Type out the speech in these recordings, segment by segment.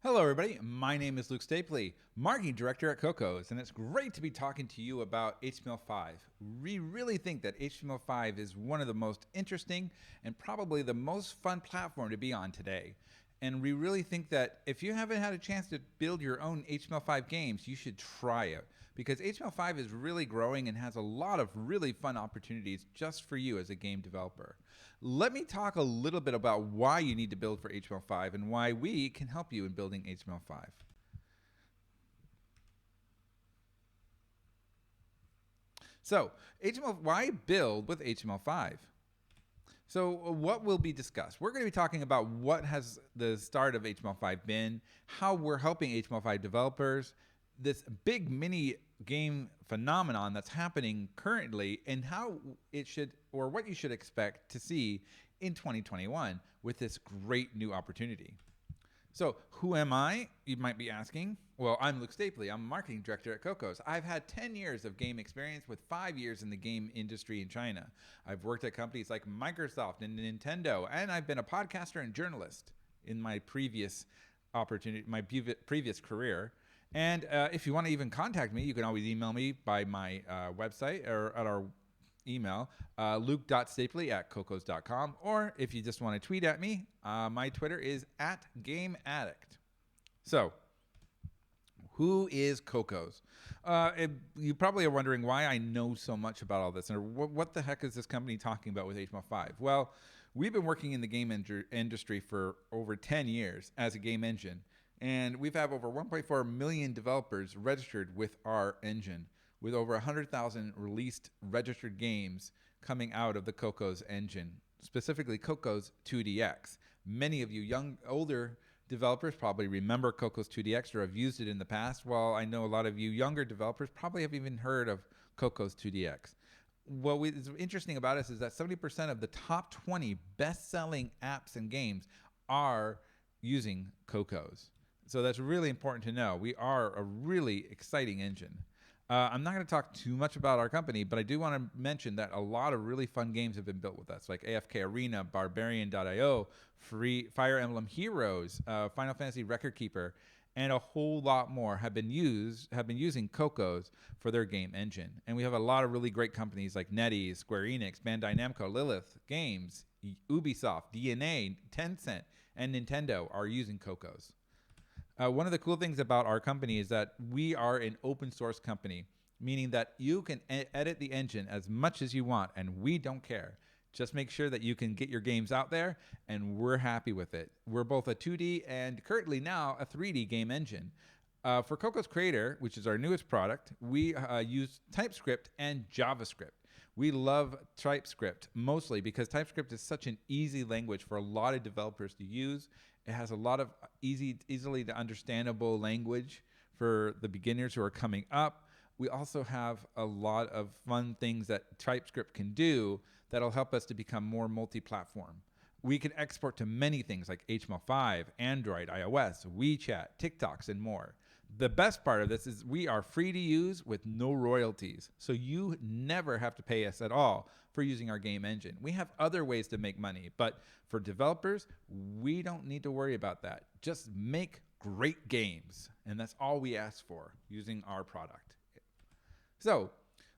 Hello, everybody. My name is Luke Stapley, Marketing Director at Cocos, and it's great to be talking to you about HTML5. We really think that HTML5 is one of the most interesting and probably the most fun platform to be on today. And we really think that if you haven't had a chance to build your own HTML5 games, you should try it because HTML5 is really growing and has a lot of really fun opportunities just for you as a game developer. Let me talk a little bit about why you need to build for HTML5 and why we can help you in building HTML5. So, why build with HTML5? So what will be discussed? We're going to be talking about what has the start of HTML5 been, how we're helping HTML5 developers, this big mini game phenomenon that's happening currently, and how it should, or what you should expect to see in 2021 with this great new opportunity. So who am I? You might be asking. Well, I'm Luke Stapley. I'm Marketing Director at Cocos. I've had 10 years of game experience with 5 years in the game industry in China. I've worked at companies like Microsoft and Nintendo, and I've been a podcaster and journalist in my previous previous career. And if you want to even contact me, you can always email me by my website or at our email, luke.stapley@cocos.com, or if you just want to tweet at me, my Twitter is @GameAddict. So, who is Cocos? You probably are wondering why I know so much about all this, or what the heck is this company talking about with HTML5? Well, we've been working in the game industry for over 10 years as a game engine, and we've had over 1.4 million developers registered with our engine, with over 100,000 released registered games coming out of the Cocos engine, specifically Cocos 2DX. Many of you older developers probably remember Cocos 2DX or have used it in the past, while I know a lot of you younger developers probably have even heard of Cocos 2DX. What is interesting about us is that 70% of the top 20 best-selling apps and games are using Cocos. So that's really important to know. We are a really exciting engine. I'm not going to talk too much about our company, but I do want to mention that a lot of really fun games have been built with us, like AFK Arena, Barbarian.io, Fire Emblem Heroes, Final Fantasy Record Keeper, and a whole lot more have been using Cocos for their game engine. And we have a lot of really great companies like NetEase, Square Enix, Bandai Namco, Lilith Games, Ubisoft, DNA, Tencent, and Nintendo are using Cocos. One of the cool things about our company is that we are an open source company, meaning that you can edit the engine as much as you want, and we don't care. Just make sure that you can get your games out there, and we're happy with it. We're both a 2D and currently now a 3D game engine. For Cocos Creator, which is our newest product, we use TypeScript and JavaScript. We love TypeScript mostly because TypeScript is such an easy language for a lot of developers to use. It has a lot of easily to understandable language for the beginners who are coming up. We also have a lot of fun things that TypeScript can do that'll help us to become more multi-platform. We can export to many things like HTML5, Android, iOS, WeChat, TikToks, and more. The best part of this is we are free to use with no royalties, so you never have to pay us at all for using our game engine. We have other ways to make money, but for developers, we don't need to worry about that. Just make great games, and that's all we ask for using our product. So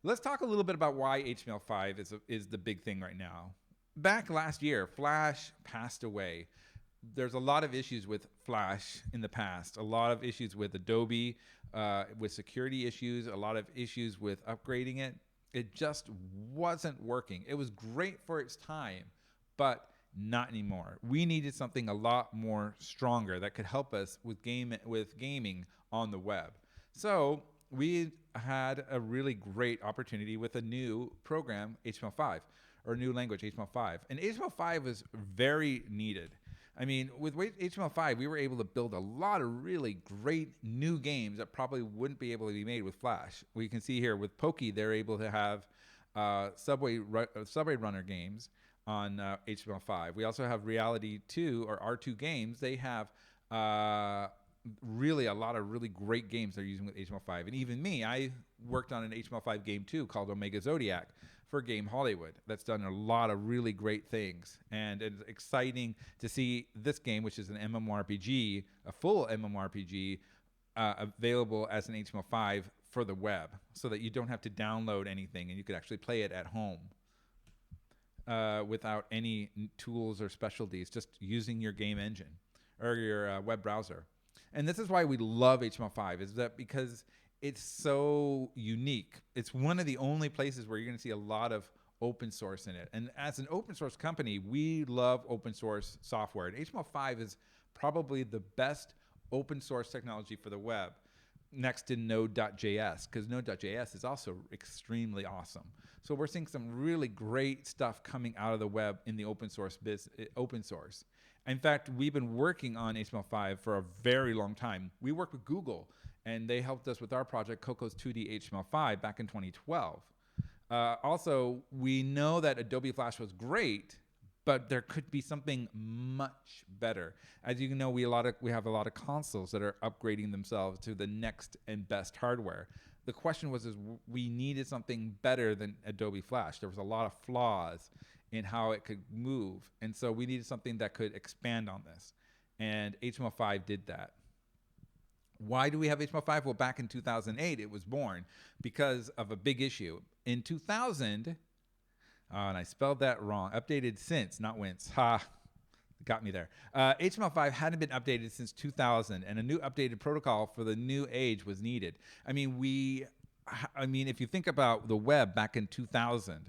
let's talk a little bit about why HTML5 is the big thing right now. Back last year, Flash passed away. There's a lot of issues with Flash in the past, a lot of issues with Adobe, with security issues, a lot of issues with upgrading it. It just wasn't working. It was great for its time, but not anymore. We needed something a lot more stronger that could help us with gaming on the web. So we had a really great opportunity with a new program, HTML5, or a new language, HTML5. And HTML5 was very needed. I mean, with HTML5, we were able to build a lot of really great new games that probably wouldn't be able to be made with Flash. We can see here with Pokey, they're able to have Subway Runner games on HTML5. We also have Reality 2 or R2 Games. They have really a lot of really great games they're using with HTML5. And even me, I worked on an HTML5 game too called Omega Zodiac for Game Hollywood. That's done a lot of really great things. And it's exciting to see this game, which is an MMORPG, a full MMORPG, available as an HTML5 for the web, so that you don't have to download anything and you could actually play it at home without any tools or specialties, just using your game engine or your web browser. And this is why we love HTML5, is that because it's so unique. It's one of the only places where you're going to see a lot of open source in it. And as an open source company, we love open source software. And HTML5 is probably the best open source technology for the web, next to Node.js, because Node.js is also extremely awesome. So we're seeing some really great stuff coming out of the web in the open source open source. In fact, we've been working on HTML5 for a very long time. We worked with Google, and they helped us with our project Cocos 2D HTML5 back in 2012. Also, we know that Adobe Flash was great, but there could be something much better. As you know, we have a lot of consoles that are upgrading themselves to the next and best hardware. The question was, we needed something better than Adobe Flash. There was a lot of flaws in how it could move, and so we needed something that could expand on this. And HTML5 did that. Why do we have HTML5? Well, back in 2008, it was born because of a big issue. In 2000, and I spelled that wrong, updated since, not whence. Ha, got me there. HTML5 hadn't been updated since 2000, and a new updated protocol for the new age was needed. I mean, if you think about the web back in 2000,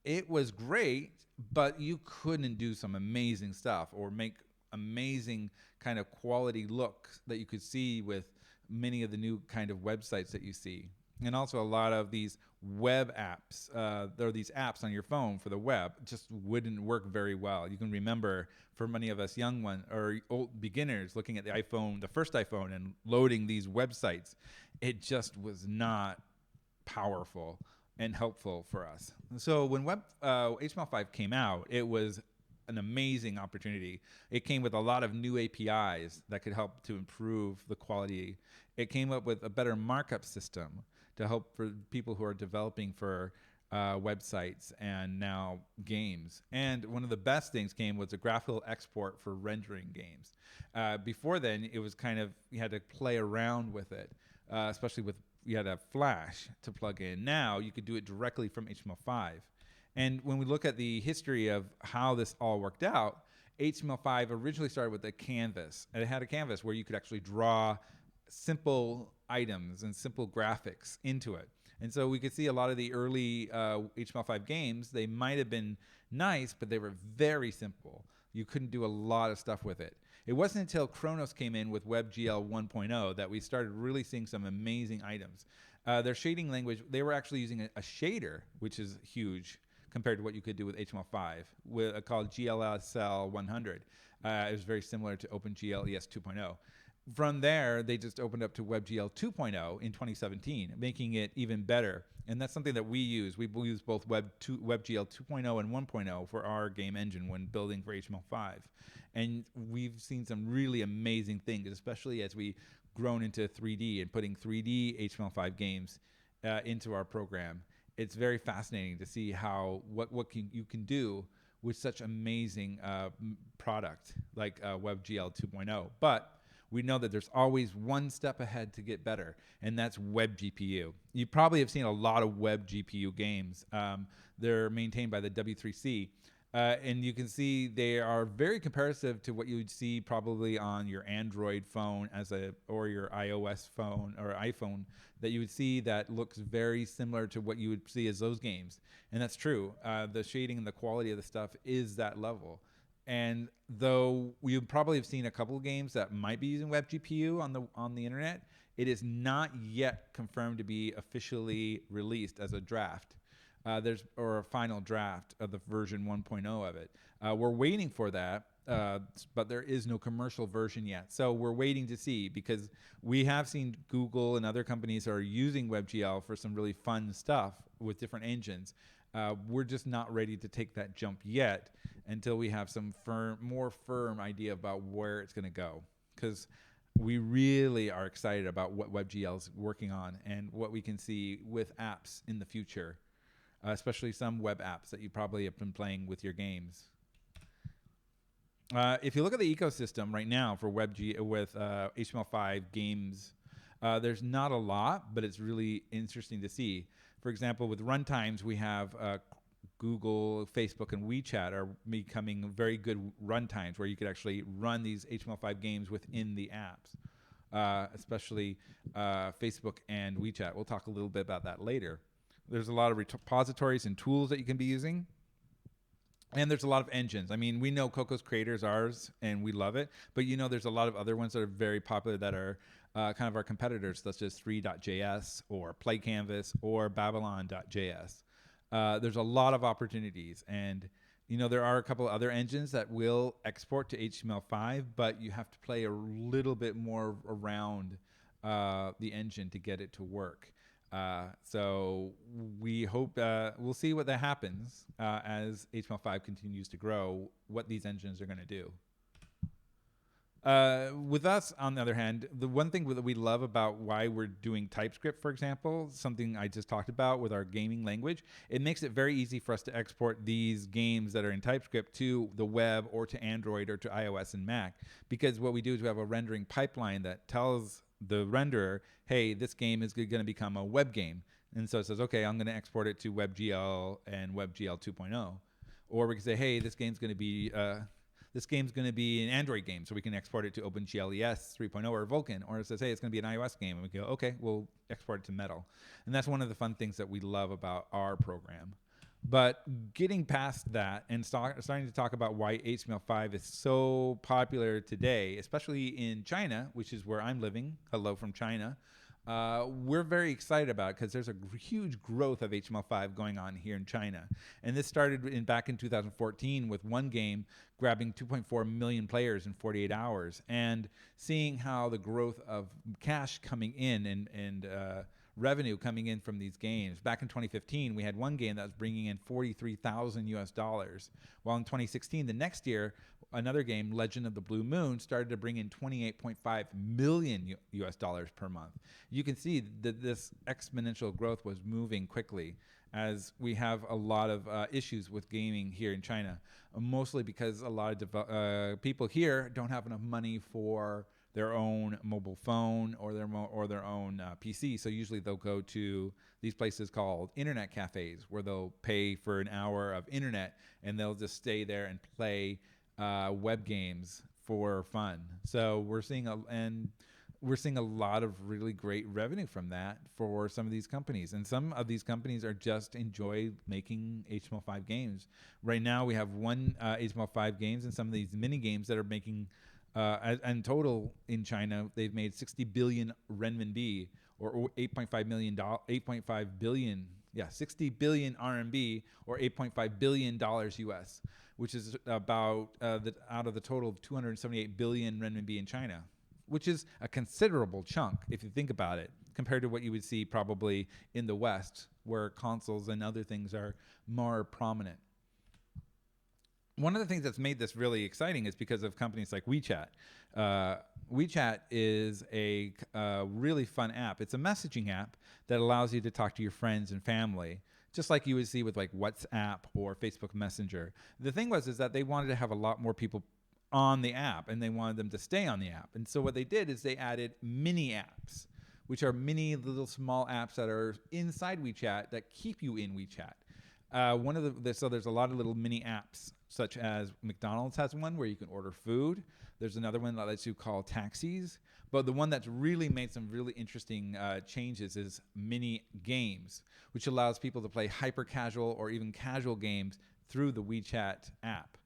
it was great, but you couldn't do some amazing stuff or make amazing kind of quality looks that you could see with many of the new kind of websites that you see. And also a lot of these web apps, there are these apps on your phone for the web, just wouldn't work very well. You can remember, for many of us young ones or old beginners looking at the iPhone, the first iPhone, and loading these websites, it just was not powerful and helpful for us. So when HTML5 came out, it was an amazing opportunity. It came with a lot of new APIs that could help to improve the quality. It came up with a better markup system to help for people who are developing for websites and now games. And one of the best things came was a graphical export for rendering games. Before then, it was kind of, you had to play around with it, especially with, you had a Flash to plug in. Now you could do it directly from HTML5. And when we look at the history of how this all worked out, HTML5 originally started with a canvas. And it had a canvas where you could actually draw simple items and simple graphics into it. And so we could see a lot of the early HTML5 games, they might have been nice, but they were very simple. You couldn't do a lot of stuff with it. It wasn't until Chronos came in with WebGL 1.0 that we started really seeing some amazing items. Their shading language, they were actually using a shader, which is huge compared to what you could do with HTML5, called GLSL 100. It was very similar to OpenGL ES 2.0. From there, they just opened up to WebGL 2.0 in 2017, making it even better. And that's something that we use. We use both WebGL 2.0 and 1.0 for our game engine when building for HTML5. And we've seen some really amazing things, especially as we've grown into 3D and putting 3D HTML5 games into our program. It's very fascinating to see how you can do with such amazing product like WebGL 2.0. But we know that there's always one step ahead to get better, and that's Web GPU. You probably have seen a lot of Web GPU games. They're maintained by the W3C, and you can see they are very comparative to what you would see probably on your Android phone or your iOS phone or iPhone, that you would see that looks very similar to what you would see as those games. And that's true. The shading and the quality of the stuff is that level. And though you probably have seen a couple of games that might be using Web GPU on the internet, it is not yet confirmed to be officially released as a draft. Or a final draft of the version 1.0 of it. We're waiting for that, but there is no commercial version yet. So we're waiting to see, because we have seen Google and other companies are using WebGL for some really fun stuff with different engines. We're just not ready to take that jump yet until we have some more firm idea about where it's going to go. Because we really are excited about what WebGL is working on and what we can see with apps in the future, especially some web apps that you probably have been playing with your games. If you look at the ecosystem right now for WebG with HTML5 games, there's not a lot, but it's really interesting to see. For example, with runtimes, we have Google, Facebook, and WeChat are becoming very good runtimes where you could actually run these HTML5 games within the apps, especially Facebook and WeChat. We'll talk a little bit about that later. There's a lot of repositories and tools that you can be using. And there's a lot of engines. I mean, we know Cocos Creator is ours, and we love it. But there's a lot of other ones that are very popular that are kind of our competitors, such as 3.js or PlayCanvas or Babylon.js. There's a lot of opportunities. And, there are a couple of other engines that will export to HTML5, but you have to play a little bit more around the engine to get it to work. So we hope we'll see what that happens as HTML5 continues to grow, what these engines are going to do. With us, on the other hand, the one thing that we love about why we're doing TypeScript, for example, something I just talked about with our gaming language, it makes it very easy for us to export these games that are in TypeScript to the web or to Android or to iOS and Mac. Because what we do is we have a rendering pipeline that tells the renderer, hey, this game is going to become a web game. And so it says, okay, I'm going to export it to WebGL and WebGL 2.0. Or we can say, hey, this game's going to be an Android game, so we can export it to OpenGLES 3.0 or Vulkan. Or it says, hey, it's going to be an iOS game, and we go, okay, we'll export it to Metal. And that's one of the fun things that we love about our program. But getting past that and starting to talk about why HTML5 is so popular today, especially in China, which is where I'm living. Hello from China. We're very excited about it because there's a huge growth of HTML5 going on here in China. And this started back in 2014 with one game grabbing 2.4 million players in 48 hours and seeing how the growth of cash coming in and revenue coming in from these games. Back in 2015, we had one game that was bringing in $43,000, while in 2016, the next year, another game, Legend of the Blue Moon, started to bring in $28.5 million per month. You can see that this exponential growth was moving quickly as we have a lot of issues with gaming here in China, mostly because a lot of people here don't have enough money for their own mobile phone or their own PC. So usually they'll go to these places called internet cafes where they'll pay for an hour of internet and they'll just stay there and play web games for fun. So we're seeing a lot of really great revenue from that for some of these companies. And some of these companies are just enjoy making HTML5 games. Right now we have one HTML5 games and some of these mini games that are making in total in China, they've made 60 billion renminbi or 8.5 billion, 60 billion RMB or $8.5 billion US, which is about out of the total of 278 billion renminbi in China, which is a considerable chunk if you think about it, compared to what you would see probably in the West, where consoles and other things are more prominent. One of the things that's made this really exciting is because of companies like WeChat. WeChat is a really fun app. It's a messaging app that allows you to talk to your friends and family, just like you would see with like WhatsApp or Facebook Messenger. The thing is that they wanted to have a lot more people on the app, and they wanted them to stay on the app. And so what they did is they added mini apps, which are mini little small apps that are inside WeChat that keep you in WeChat. So there's a lot of little mini apps, such as McDonald's has one where you can order food. There's another one that lets you call taxis. But the one that's really made some really interesting changes is mini games, which allows people to play hyper casual or even casual games through the WeChat app.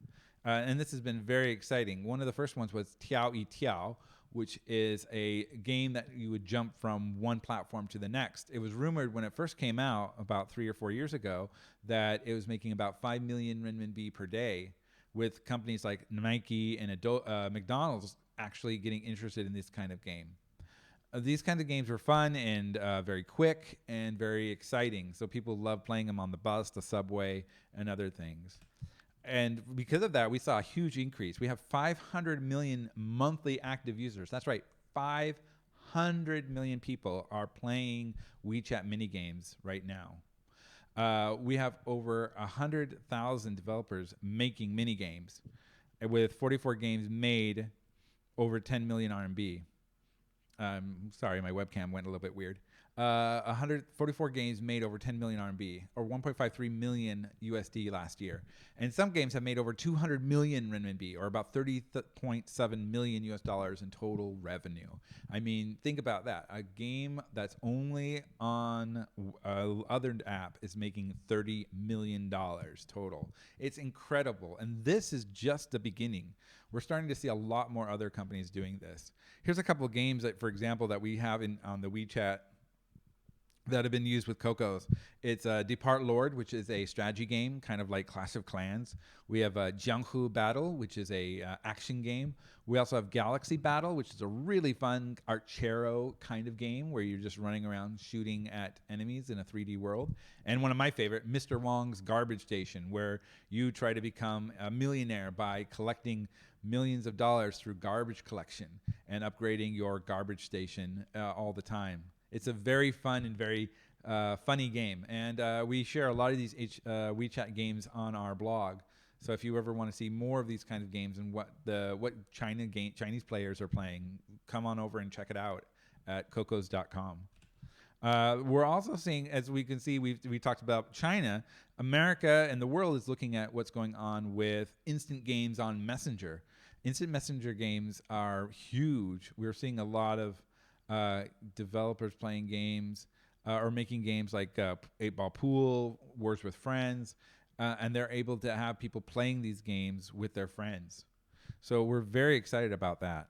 And this has been very exciting. One of the first ones was Tiao Yi Tiao, which is a game that you would jump from one platform to the next. It was rumored when it first came out about 3 or 4 years ago that it was making about 5 million renminbi per day, with companies like Nike and McDonald's actually getting interested in this kind of game. These kinds of games were fun and very quick and very exciting. So people love playing them on the bus, the subway, and other things. And because of that, we saw a huge increase. We have 500 million monthly active users. That's right, 500 million people are playing WeChat mini games right now. We have over 100,000 developers making mini games, with 44 games made over 10 million RMB. Sorry, my webcam went a little bit weird. 144 games made over 10 million RMB, or 1.53 million USD last year. And some games have made over 200 million renminbi, or about 30.7 million US dollars in total revenue. I mean, think about that. A game that's only on other app is making $30 million total. It's incredible. And this is just the beginning. We're starting to see a lot more other companies doing this. Here's a couple of games that, for example, that we have on the WeChat that have been used with Cocos. It's Depart Lord, which is a strategy game, kind of like Clash of Clans. We have Jianghu Battle, which is a action game. We also have Galaxy Battle, which is a really fun Archero kind of game where you're just running around shooting at enemies in a 3D world. And one of my favorite, Mr. Wong's Garbage Station, where you try to become a millionaire by collecting millions of dollars through garbage collection and upgrading your garbage station all the time. It's a very fun and very funny game. And we share a lot of these WeChat games on our blog. So if you ever want to see more of these kind of games and what Chinese players are playing, come on over and check it out at cocos.com. We're also seeing, as we can see, we talked about China. America and the world is looking at what's going on with instant games on Messenger. Instant Messenger games are huge. We're seeing a lot of developers playing games or making games like 8-Ball Pool, Wars with Friends, and they're able to have people playing these games with their friends. So we're very excited about that.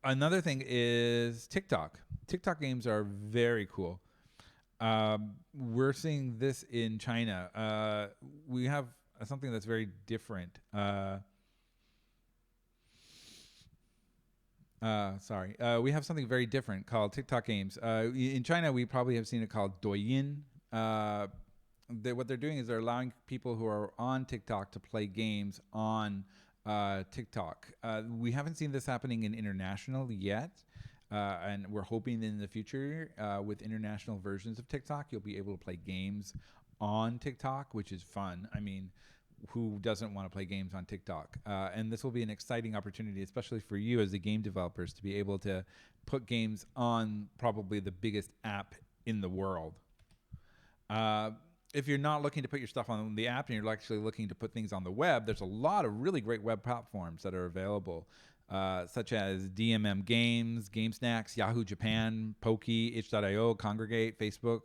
Another thing is TikTok. TikTok games are very cool. We're seeing this in China. We have something that's very different. We have something very different called TikTok games. In China, we probably have seen it called Douyin. What they're doing is they're allowing people who are on TikTok to play games on TikTok. We haven't seen this happening in international yet. And we're hoping that in the future, with international versions of TikTok, you'll be able to play games on TikTok, which is fun. I mean, who doesn't want to play games on TikTok? And this will be an exciting opportunity, especially for you as the game developers, to be able to put games on probably the biggest app in the world. If you're not looking to put your stuff on the app and you're actually looking to put things on the web, there's a lot of really great web platforms that are available, such as DMM Games, GameSnacks, Yahoo Japan, Poki, itch.io, Congregate, Facebook,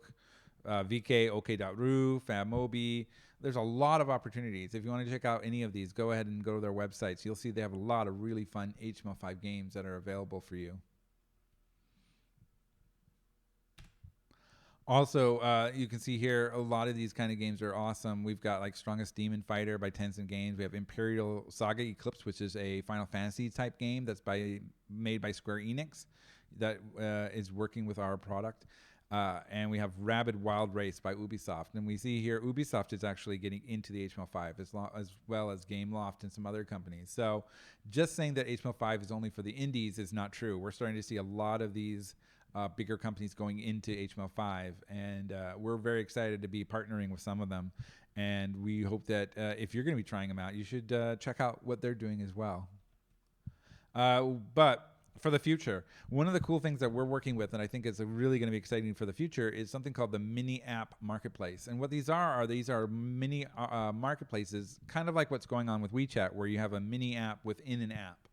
VK, OK.ru, FabMobi. There's a lot of opportunities. If you want to check out any of these, go ahead and go to their websites. You'll see they have a lot of really fun HTML5 games that are available for you. Also, you can see here a lot of these kind of games are awesome. We've got like Strongest Demon Fighter by Tencent Games. We have Imperial Saga Eclipse, which is a Final Fantasy type game that's made by Square Enix that is working with our product. And we have Rabid Wild Race by Ubisoft. And we see here Ubisoft is actually getting into the HTML5 as well as Gameloft and some other companies. So just saying that HTML5 is only for the indies is not true. We're starting to see a lot of these bigger companies going into HTML5, and we're very excited to be partnering with some of them. And we hope that if you're going to be trying them out, you should check out what they're doing as well. But for the future, one of the cool things that we're working with, and I think is really going to be exciting for the future, is something called the Mini App Marketplace. And what these are mini marketplaces, kind of like what's going on with WeChat, where you have a mini app within an app.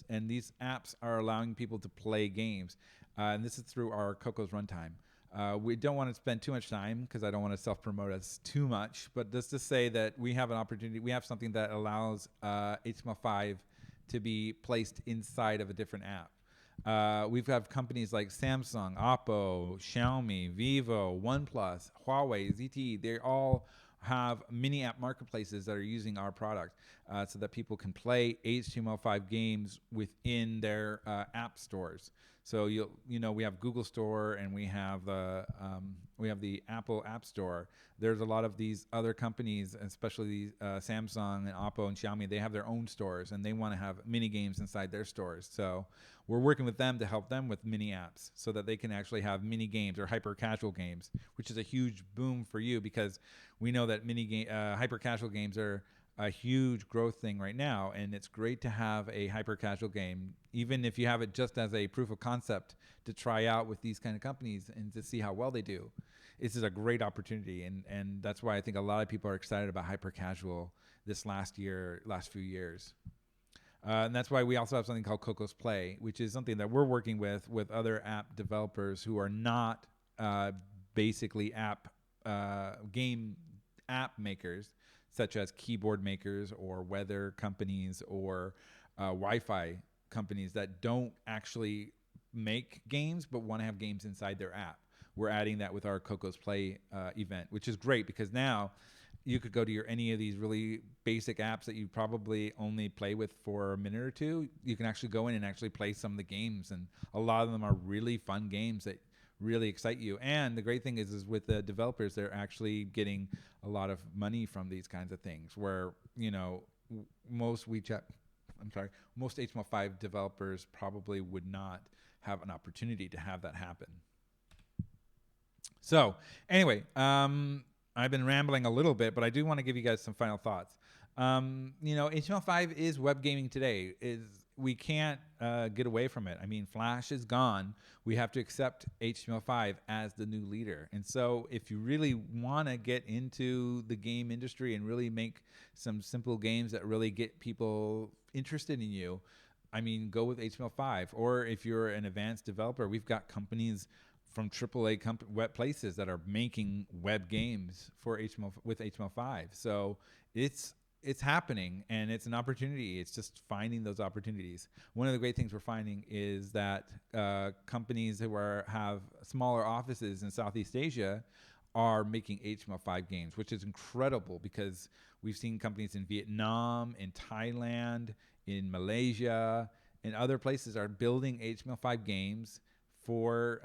And these apps are allowing people to play games. And this is through our Cocos Runtime. We don't want to spend too much time because I don't want to self-promote us too much, but just to say that we have an opportunity, we have something that allows HTML5 to be placed inside of a different app. We've got companies like Samsung, Oppo, Xiaomi, Vivo, OnePlus, Huawei, ZTE. They all have mini app marketplaces that are using our product so that people can play HTML5 games within their app stores. So we have Google Store and we have the Apple App Store. There's a lot of these other companies, especially Samsung and Oppo and Xiaomi. They have their own stores and they want to have mini games inside their stores. So we're working with them to help them with mini apps so that they can actually have mini games or hyper casual games, which is a huge boom for you because we know that hyper casual games are a huge growth thing right now, and it's great to have a hyper casual game, even if you have it just as a proof of concept to try out with these kind of companies and to see how well they do. This is a great opportunity, and that's why I think a lot of people are excited about hyper casual this last few years. And that's why we also have something called Cocos Play, which is something that we're working with other app developers who are not basically game app makers, such as keyboard makers or weather companies or Wi-Fi companies that don't actually make games but want to have games inside their app. We're adding that with our Cocos Play event, which is great because now you could go to any of these really basic apps that you probably only play with for a minute or two. You can actually go in and actually play some of the games, and a lot of them are really fun games that really excite you. And the great thing is with the developers, they're actually getting a lot of money from these kinds of things where, most HTML5 developers probably would not have an opportunity to have that happen. So anyway, I've been rambling a little bit, but I do want to give you guys some final thoughts. HTML5 is web gaming today. We can't get away from it. I mean, Flash is gone. We have to accept HTML5 as the new leader. And so if you really want to get into the game industry and really make some simple games that really get people interested in you, I mean, go with HTML5. Or if you're an advanced developer, we've got companies from AAA web places that are making web games with HTML5. So it's happening, and it's an opportunity. It's just finding those opportunities. One of the great things we're finding is that companies who have smaller offices in Southeast Asia are making HTML5 games, which is incredible because we've seen companies in Vietnam, in Thailand, in Malaysia, and other places are building HTML5 games for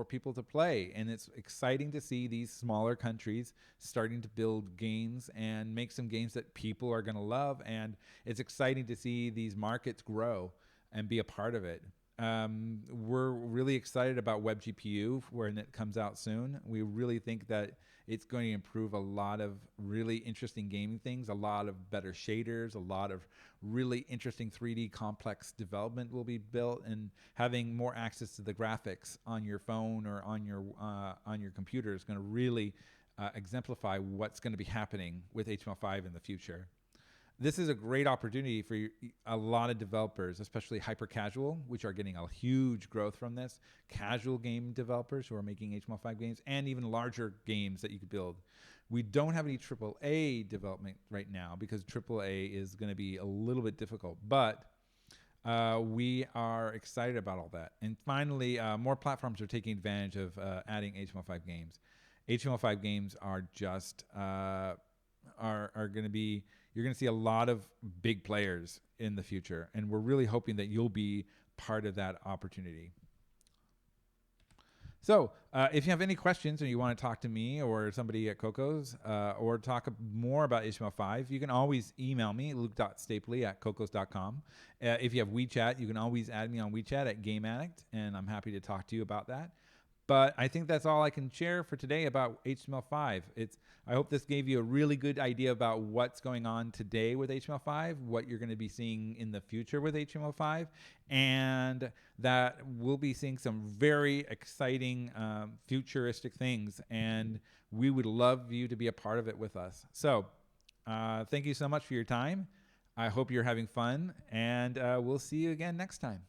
people to play. And it's exciting to see these smaller countries starting to build games and make some games that people are going to love. And it's exciting to see these markets grow and be a part of it. We're really excited about WebGPU when it comes out soon. We really think that it's going to improve a lot of really interesting gaming things, a lot of better shaders, a lot of really interesting 3D complex development will be built, and having more access to the graphics on your phone or on your computer is going to really exemplify what's going to be happening with HTML5 in the future. This is a great opportunity for a lot of developers, especially hyper casual, which are getting a huge growth from this, casual game developers who are making HTML5 games, and even larger games that you could build. We don't have any AAA development right now because AAA is going to be a little bit difficult, but we are excited about all that. And finally, more platforms are taking advantage of adding HTML5 games. HTML5 games are just are going to be. You're going to see a lot of big players in the future, and we're really hoping that you'll be part of that opportunity. So if you have any questions or you want to talk to me or somebody at Cocos or talk more about HTML5, you can always email me, luke.stapley@cocos.com. If you have WeChat, you can always add me on WeChat at GameAddict, and I'm happy to talk to you about that. But I think that's all I can share for today about HTML5. I hope this gave you a really good idea about what's going on today with HTML5, what you're going to be seeing in the future with HTML5, and that we'll be seeing some very exciting futuristic things, and we would love you to be a part of it with us. So thank you so much for your time. I hope you're having fun, and we'll see you again next time.